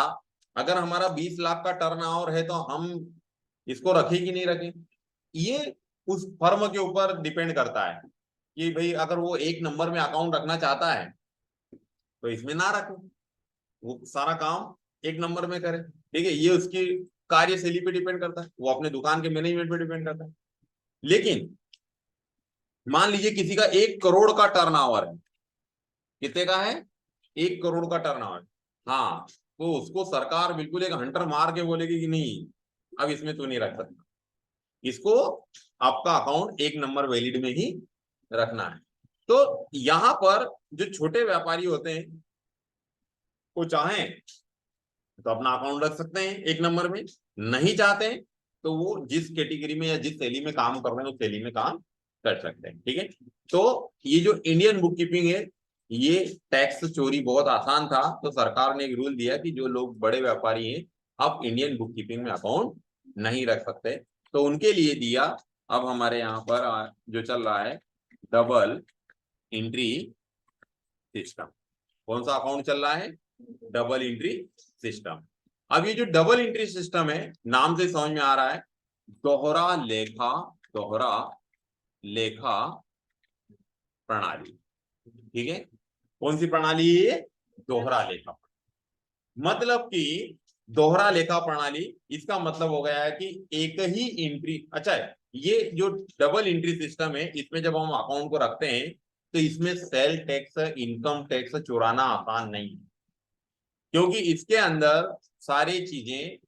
अगर हमारा 20 लाख का टर्न ओवर है तो हम इसको रखें कि नहीं रखें, ये उस फर्म के ऊपर डिपेंड करता है कि भाई अगर वो एक नंबर में अकाउंट रखना चाहता है तो इसमें ना रखे, वो सारा काम एक नंबर में करे। ठीक है, ये उसकी कार्यशैली पे डिपेंड करता है, वो अपने दुकान के मैनेजमेंट पे डिपेंड करता है। लेकिन मान लीजिए किसी का 1 करोड़ का टर्नओवर है, कितने का है, 1 करोड़ का टर्नओवर, हाँ, तो उसको सरकार बिल्कुल एक हंटर मार के बोलेगी कि नहीं अब इसमें तो नहीं रख सकता, इसको आपका अकाउंट एक नंबर वैलिड में ही रखना है। तो यहां पर जो छोटे व्यापारी होते हैं वो चाहें तो अपना अकाउंट रख सकते हैं एक नंबर में, नहीं चाहते हैं तो वो जिस कैटेगरी में या जिस शैली में काम कर रहे हैं उस शैली में काम कर सकते हैं। ठीक है, तो ये जो इंडियन बुक कीपिंग है ये टैक्स चोरी बहुत आसान था, तो सरकार ने एक रूल दिया कि जो लोग बड़े व्यापारी हैं अब इंडियन बुक कीपिंग में अकाउंट नहीं रख सकते, तो उनके लिए दिया। अब हमारे यहाँ पर जो चल रहा है डबल एंट्री सिस्टम, कौन सा अकाउंट चल रहा है, डबल एंट्री सिस्टम। अब ये जो डबल एंट्री सिस्टम है नाम से समझ में आ रहा है, दोहरा लेखा प्रणाली। ठीक है, कौन सी प्रणाली है, दोहरा लेखा, मतलब कि दोहरा लेखा प्रणाली, इसका मतलब हो गया है कि एक ही एंट्री, अच्छा है ये जो डबल एंट्री सिस्टम है इसमें जब हम अकाउंट को रखते हैं तो इसमें सेल टैक्स इनकम टैक्स चुराना आसान नहीं है, क्योंकि इसके अंदर सारी चीजें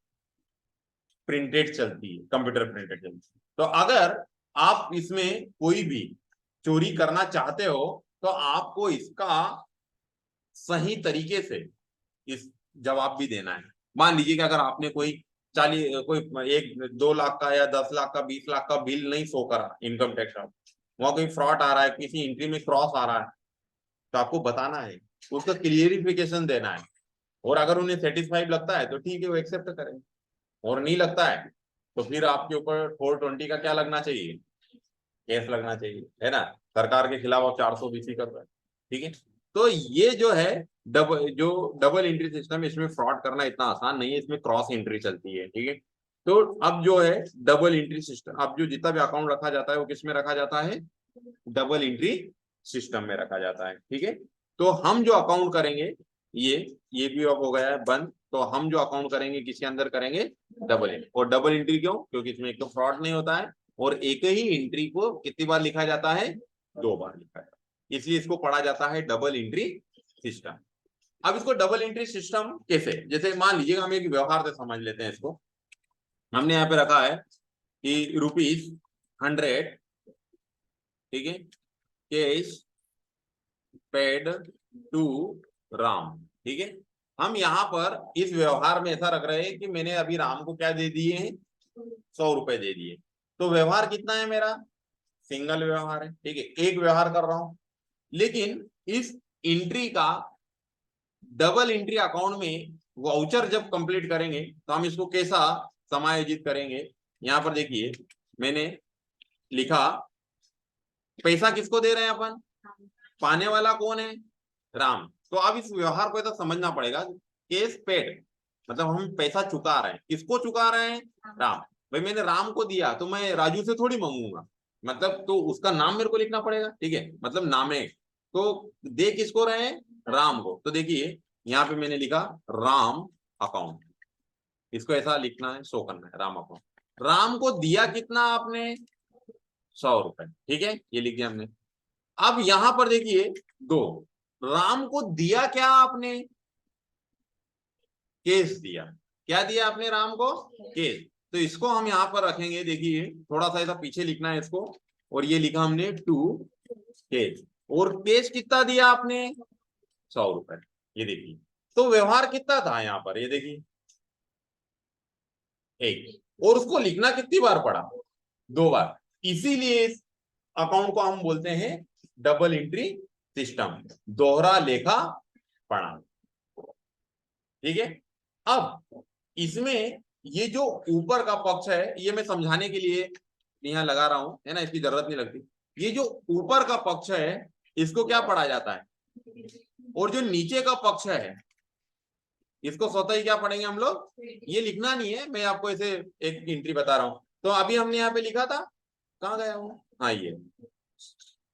प्रिंटेड चलती है, कंप्यूटर प्रिंटेड चलती है। तो अगर आप इसमें कोई भी चोरी करना चाहते हो तो आपको इसका सही तरीके से इस जवाब भी देना है। मान लीजिए कि अगर आपने कोई 1-2 लाख का या 10 लाख का 20 लाख का बिल नहीं शो करा इनकम टैक्स का, वहां कोई फ्रॉड आ रहा है, किसी एंट्री में क्रॉस आ रहा है, तो आपको बताना है, उसका क्लियरिफिकेशन देना है, और अगर उन्हें सेटिस्फाइड लगता है तो ठीक है वो एक्सेप्ट करेंगे, और नहीं लगता है तो फिर आपके ऊपर 420 का क्या लगना चाहिए, केस लगना चाहिए, है ना, सरकार के खिलाफ आप 420 कर रहे हैं। ठीक है, तो ये जो है डबल एंट्री सिस्टम, इसमें फ्रॉड करना इतना आसान नहीं है, इसमें क्रॉस एंट्री चलती है। ठीक है, तो अब जो है डबल एंट्री सिस्टम, अब जो जितना भी अकाउंट रखा जाता है वो किस में रखा जाता है, डबल एंट्री सिस्टम में रखा जाता है। ठीक है, तो हम जो अकाउंट करेंगे ये भी अब हो गया है बंद, तो हम जो अकाउंट करेंगे किसके अंदर करेंगे, डबल एंट्री। और डबल एंट्री क्यों, क्योंकि इसमें एक तो फ्रॉड नहीं होता है और एक ही एंट्री को कितनी बार लिखा जाता है, 2 बार लिखा जाता है, इसलिए इसको पढ़ा जाता है डबल एंट्री सिस्टम। अब इसको डबल एंट्री सिस्टम कैसे, जैसे मान लीजिए हम एक व्यवहार से समझ लेते हैं इसको, हमने यहाँ पे रखा है कि ₹100, ठीक है, कैश पेड टू राम। ठीक है, हम यहाँ पर इस व्यवहार में ऐसा रख रहे हैं कि मैंने अभी राम को क्या दे दिए हैं, 100 रुपए दे दिए, तो व्यवहार कितना है मेरा, सिंगल व्यवहार है। ठीक है, एक व्यवहार कर रहा हूं, लेकिन इस एंट्री का डबल एंट्री अकाउंट में वाउचर जब कंप्लीट करेंगे तो हम इसको कैसा समायोजित करेंगे, यहां पर देखिए मैंने लिखा पैसा किसको दे रहे हैं अपन, पाने वाला कौन है, राम। तो अब इस व्यवहार को ऐसा समझना पड़ेगा, केस पेड मतलब हम पैसा चुका रहे हैं, किसको चुका रहे हैं, राम। भाई मैंने राम को दिया तो मैं राजू से थोड़ी मांगूंगा, मतलब तो उसका नाम मेरे को लिखना पड़ेगा। ठीक है, मतलब नामे, तो दे किसको रहे हैं, राम को। तो देखिए यहाँ पे मैंने लिखा राम अकाउंट, इसको ऐसा लिखना है, शो करना है राम अकाउंट। राम को दिया कितना आपने, 100 रुपए। ठीक है, ये लिख दिया हमने। अब यहां पर देखिए दो, राम को दिया क्या आपने, केस दिया, क्या दिया आपने राम को, केस। तो इसको हम यहां पर रखेंगे, देखिए थोड़ा सा ऐसा पीछे लिखना है इसको, और ये लिखा हमने टू केस, और केस कितना दिया आपने, 100 रुपए। ये देखिए, तो व्यवहार कितना था यहाँ पर, ये देखिए एक, और उसको लिखना कितनी बार पड़ा, 2 बार। इसीलिए इस अकाउंट को हम बोलते हैं डबल एंट्री सिस्टम, दोहरा लेखा प्रणाली। ठीक है, अब इसमें ये जो ऊपर का पक्ष है, ये मैं समझाने के लिए यहाँ लगा रहा हूं, है ना, इसकी जरूरत नहीं लगती। ये जो ऊपर का पक्ष है इसको क्या पढ़ा जाता है, और जो नीचे का पक्ष है इसको स्वतः ही क्या पढ़ेंगे हम लोग, ये लिखना नहीं है, मैं आपको ऐसे एक एंट्री बता रहा हूं। तो अभी हमने यहाँ पे लिखा था, कहाँ गया हूँ, हाँ ये,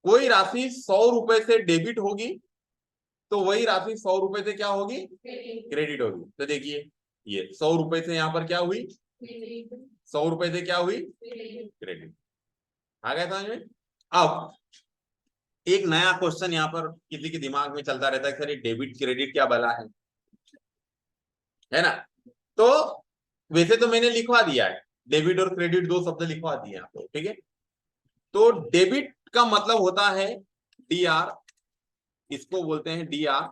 कोई राशि 100 रुपए से डेबिट होगी तो वही राशि 100 रुपए से क्या होगी, क्रेडिट होगी। तो देखिए ये 100 रुपए से यहाँ पर क्या हुई, 100 रुपए से क्या हुई, क्रेडिट। आ गया समझ में। अब एक नया क्वेश्चन यहाँ पर किसी के दिमाग में चलता रहता है, सर ये डेबिट क्रेडिट क्या भला है ना। तो वैसे तो मैंने लिखवा दिया है, डेबिट और क्रेडिट दो शब्द लिखवा दिए आपको, ठीक है। तो डेबिट का मतलब होता है डीआर, इसको बोलते हैं डीआर,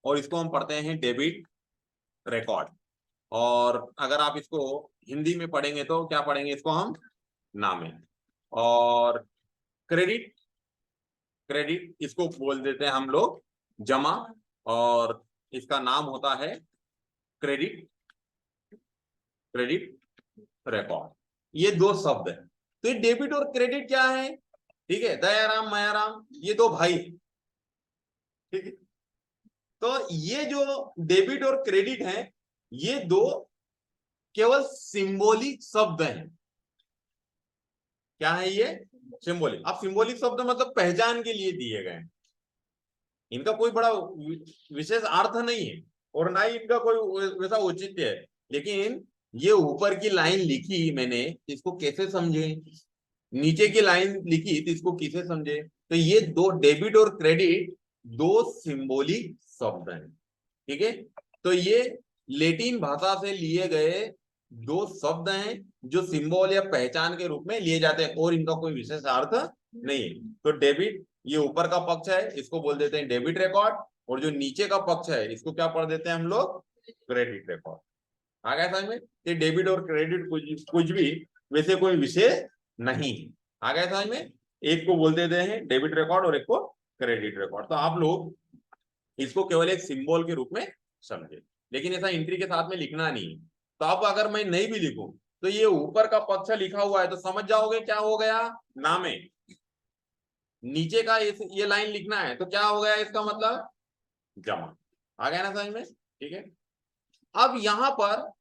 और इसको हम पढ़ते हैं डेबिट रिकॉर्ड। और अगर आप इसको हिंदी में पढ़ेंगे तो क्या पढ़ेंगे, इसको हम नामे। और क्रेडिट, क्रेडिट इसको बोल देते हैं हम लोग जमा, और इसका नाम होता है क्रेडिट, क्रेडिट रिकॉर्ड। ये दो शब्द है। तो ये डेबिट और क्रेडिट क्या है, ठीक है, दयाराम मायाराम ये दो भाई, ठीक है। तो ये जो डेबिट और क्रेडिट है ये दो केवल सिंबॉलिक शब्द हैं। क्या है ये, सिंबॉलिक। अब सिंबॉलिक शब्द मतलब पहचान के लिए दिए गए, इनका कोई बड़ा विशेष अर्थ नहीं है और ना ही इनका कोई वैसा औचित्य है। लेकिन ये ऊपर की लाइन लिखी मैंने, इसको कैसे समझे, नीचे की लाइन लिखी तो इसको कैसे समझे। तो ये दो डेबिट और क्रेडिट दो सिंबॉलिक शब्द हैं, ठीक है। तो ये लैटिन भाषा से लिए गए दो शब्द हैं जो सिंबल या पहचान के रूप में लिए जाते हैं, और इनका कोई विशेष अर्थ नहीं है। तो डेबिट ये ऊपर का पक्ष है, इसको बोल देते हैं डेबिट रिकॉर्ड, और जो नीचे का पक्ष है इसको क्या पढ़ देते हैं हम लोग, क्रेडिट रिकॉर्ड। आ गया समझ में। ये डेबिट और क्रेडिट कुछ भी वैसे कोई विषय नहीं। आ गया समझ में। एक को बोल देते हैं डेबिट रिकॉर्ड और एक को क्रेडिट रिकॉर्ड। तो आप लोग इसको केवल एक सिंबल के रूप में समझे, लेकिन ऐसा एंट्री के साथ में लिखना नहीं है। तो अब अगर मैं नहीं भी लिखूं तो ये ऊपर का पक्ष लिखा हुआ है तो समझ जाओगे क्या हो गया, नामे। नीचे का ये लाइन लिखना है तो क्या हो गया इसका मतलब, जमा। आ गया ना समझ में, ठीक है। अब यहां पर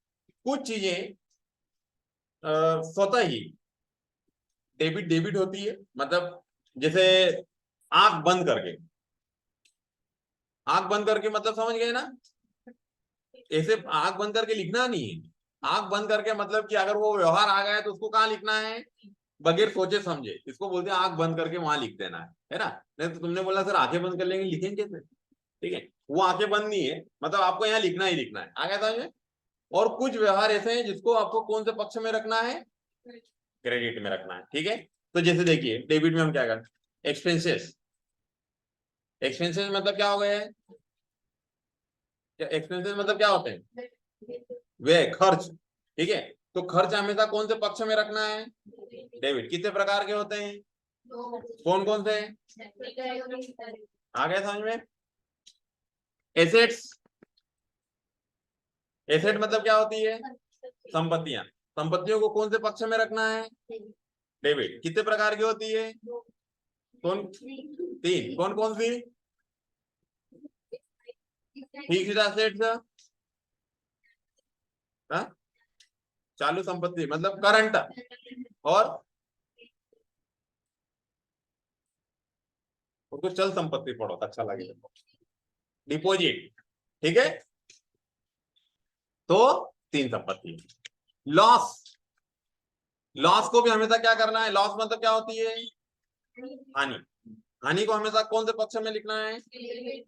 कुछ चीजें स्वतः ही डेबिट डेबिट होती है, मतलब जैसे आंख बंद करके, आंख बंद करके मतलब समझ गए ना, ऐसे आंख बंद करके लिखना नहीं है। आंख बंद करके मतलब कि अगर वो व्यवहार आ गया है तो उसको कहाँ लिखना है, बगैर सोचे समझे, इसको बोलते हैं आंख बंद करके वहां लिख देना है ना। नहीं तो तुमने बोला सर आंखें बंद कर लेंगे, लिखेंगे कैसे, ठीक है। वो आंखें बंद नहीं है, मतलब आपको यहाँ लिखना ही लिखना है। आ गया समझ में। और कुछ व्यवहार ऐसे हैं जिसको आपको कौन से पक्ष में रखना है, क्रेडिट में रखना है, ठीक है। तो जैसे देखिए डेबिट में हम क्या करते, एक्सपेंसेस। एक्सपेंसेस मतलब क्या हो गया है, एक्सपेंसेस मतलब क्या होते हैं, व्यय, खर्च, ठीक है। तो खर्च हमेशा कौन से पक्ष में रखना है, डेबिट। कितने प्रकार के होते हैं, कौन कौन से, आ गया समझ में। एसेट्स, एसेट मतलब क्या होती है, संपत्तियां। संपत्तियों को कौन से पक्ष में रखना है, डेबिट। कितने प्रकार की होती है, कौन, तीन, कौन कौन सी, फिक्स्ड एसेट्स, चालू संपत्ति मतलब करंट, और उसको चल संपत्ति पढ़ो अच्छा लगेगा, डिपॉजिट, ठीक है। तो तीन संपत्ति। लॉस, लॉस को भी हमेशा क्या करना है, लॉस मतलब क्या होती है, हानि। हानि को हमेशा कौन से पक्ष में लिखना है,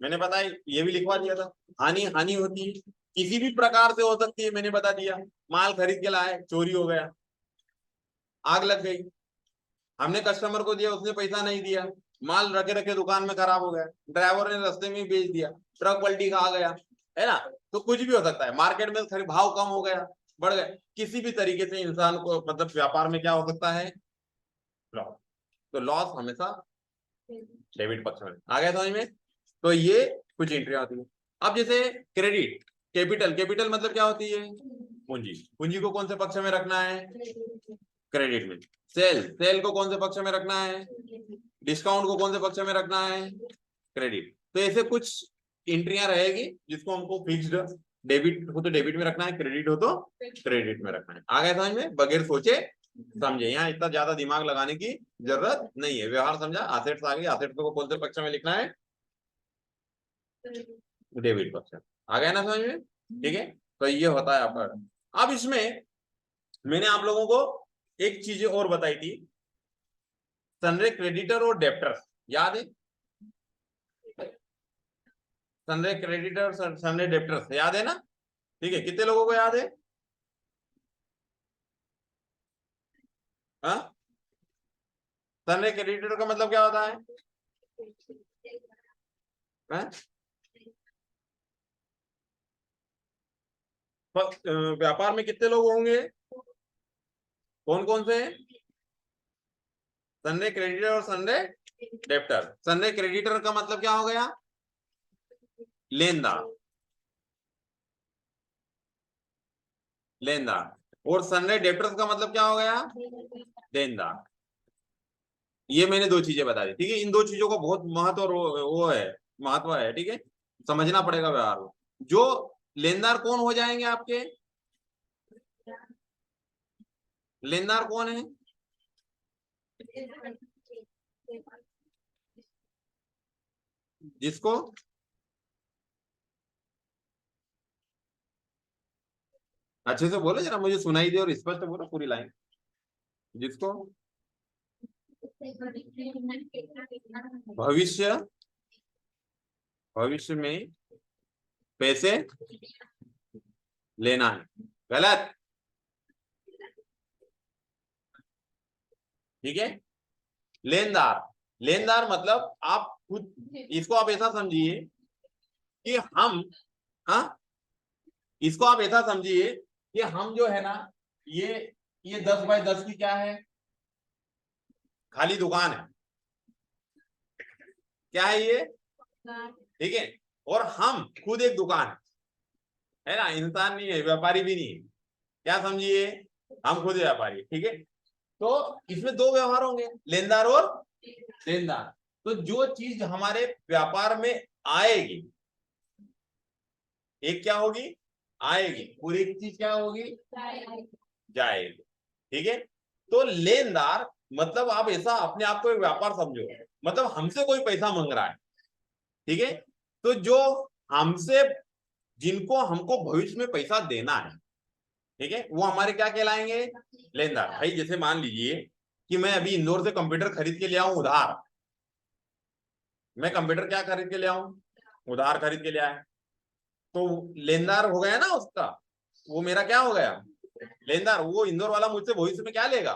मैंने बताया ये भी लिखवा दिया था। हानि हानि होती है, किसी भी प्रकार से हो सकती है, मैंने बता दिया। माल खरीद के लाए, चोरी हो गया, आग लग गई, हमने कस्टमर को दिया, उसने पैसा नहीं दिया, माल रखे रखे दुकान में खराब हो गया, ड्राइवर ने रास्ते में बेच दिया, ट्रक पलटी खा गया, है ना। तो कुछ भी हो सकता है, मार्केट में खरीद भाव कम हो गया, बढ़ गए, किसी भी तरीके से इंसान को मतलब व्यापार में क्या हो सकता है, लॉस। तो लॉस हमेशा डेबिट पक्ष में। आ गया समझ में? तो ये कुछ एंट्रियां होती है। अब जैसे क्रेडिट, कैपिटल, कैपिटल मतलब क्या होती है? पूंजी। पूंजी को कौन से पक्ष में रखना है? क्रेडिट में। सेल, सेल को कौन से पक्ष में रखना है? डिस्काउंट को कौन से पक्ष में रखना है? क्रेडिट। तो ऐसे कुछ एंट्रियां रहेगी जिसको हमको फिक्स्ड, डेबिट हो तो डेबिट में रखना है, क्रेडिट हो तो क्रेडिट में रखना है। आ गया समझ में? बगैर सोचे समझे, यहाँ इतना ज्यादा दिमाग लगाने की जरूरत नहीं है। व्यवहार समझा, असेट्स आ गई, असेट्स को कौन से पक्ष में लिखना है? डेबिट पक्ष। आ गया ना समझ में? ठीक है, तो ये होता है आपका। अब इसमें मैंने आप लोगों को एक चीज और बताई थी, सनरे क्रेडिटर और डेप्टर, याद है? सनरे क्रेडिटर, सनरे डेप्टर याद है ना? ठीक है, कितने लोगों को याद है? हाँ, सनरे क्रेडिटर का मतलब क्या होता है? हाँ? व्यापार में कितने लोग होंगे? कौन कौन से? सनरे क्रेडिटर और सनरे डेप्टर। सनरे क्रेडिटर का मतलब क्या हो गया? लेनदार, लेनदार। और सनरे डेप्टर्स का मतलब क्या हो गया? देनदार। ये मैंने दो चीजें बता दी, ठीक है। इन दो चीजों का बहुत महत्व और वो है, महत्व है, ठीक है। समझना पड़ेगा व्यवहार को। जो लेनदार कौन हो जाएंगे आपके? लेनदार कौन है? जिसको, अच्छे से बोलो जरा, मुझे सुनाई दे और स्पष्ट बोलो पूरी लाइन। जिसको भविष्य, भविष्य में पैसे लेना है। गलत, ठीक है। लेनदार, लेनदार मतलब आप खुद इसको आप ऐसा समझिए कि हम, हाँ, इसको आप ऐसा समझिए कि हम जो है ना, ये ये 10 बाय 10 की क्या है? खाली दुकान है। क्या है ये? ठीक है। और हम खुद एक दुकान है ना, इंसान नहीं है, व्यापारी भी नहीं है। क्या समझिए? हम खुद व्यापारी, ठीक है। तो इसमें दो व्यवहार होंगे, लेनदार और देनदार। तो जो चीज हमारे व्यापार में आएगी, एक क्या होगी? आएगी। पूरी चीज क्या होगी? जाएगी, ठीक है। तो लेनदार मतलब आप ऐसा अपने आप को एक व्यापार समझो, मतलब हमसे कोई पैसा मांग रहा है, ठीक है। तो जो हमसे, जिनको हमको भविष्य में पैसा देना है, ठीक है, वो हमारे क्या कहलाएंगे? लेनदार। भाई जैसे मान लीजिए कि मैं अभी इंदौर से कंप्यूटर खरीद के ले आऊं उधार, मैं कंप्यूटर क्या खरीद के ले आऊं? उधार खरीद के ले आया, तो लेनदार हो गया ना उसका, वो मेरा क्या हो गया? लेनदार। वो इंदौर वाला मुझसे भविष्य में क्या लेगा?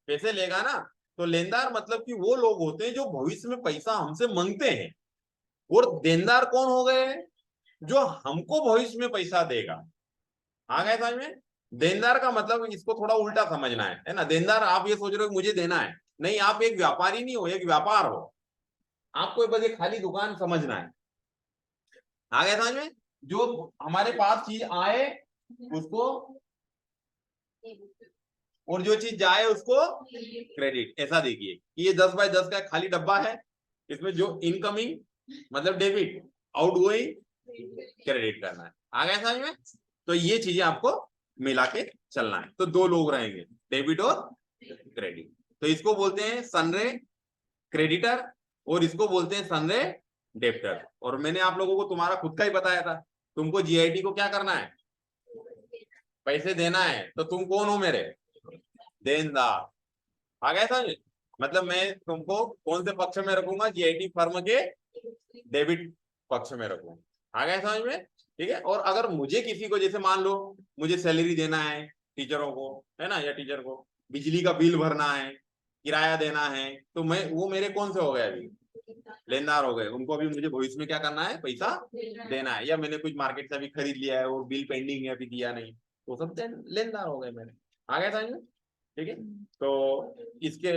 पैसे लेगा ना। तो लेनदार मतलब कि वो लोग होते हैं जो भविष्य में पैसा हमसे मांगते हैं। और देनदार कौन हो गए? जो हमको भविष्य में पैसा देगा। आ गए समझ में? देनदार का मतलब इसको थोड़ा उल्टा समझना है ना। देनदार आप ये सोच रहे हो मुझे देना है, नहीं, आप एक व्यापारी नहीं हो, एक व्यापार हो। आपको बस एक खाली दुकान समझना है। आ गया समझ में? जो हमारे पास चीज आए उसको, और जो चीज जाए उसको क्रेडिट। ऐसा देखिए कि ये 10 बाय 10 का खाली डब्बा है, इसमें जो इनकमिंग मतलब डेबिट, आउटगोइंग क्रेडिट करना है। आ गया समझ में? तो ये चीजें आपको मिला के चलना है। तो दो लोग रहेंगे, डेबिट और क्रेडिट। तो इसको बोलते हैं सनरे क्रेडिटर और इसको बोलते हैं सनरे डेप्टर। और मैंने आप लोगों को तुम्हारा खुद का ही बताया था, तुमको जीआईटी को क्या करना है? पैसे देना है। तो तुम कौन हो मेरे? देनदार। आ गया समझ? मतलब मैं तुमको कौन से पक्ष में रखूंगा? जीआईटी फर्म के डेबिट पक्ष में रखूंगा। आ गया समझ में? ठीक है। और अगर मुझे किसी को, जैसे मान लो मुझे सैलरी देना है टीचरों को, है ना, या टीचर को बिजली का बिल भरना है, किराया देना है, तो मैं, वो मेरे कौन से हो गए? अभी लेनदार हो गए। उनको अभी मुझे भविष्य में क्या करना है? पैसा देना है। या मैंने कुछ मार्केट से अभी खरीद लिया है और बिल पेंडिंग है, अभी दिया नहीं, तो सब लेनदार हो गए मेरे। आ गया समझ में? ठीक है। तो इसके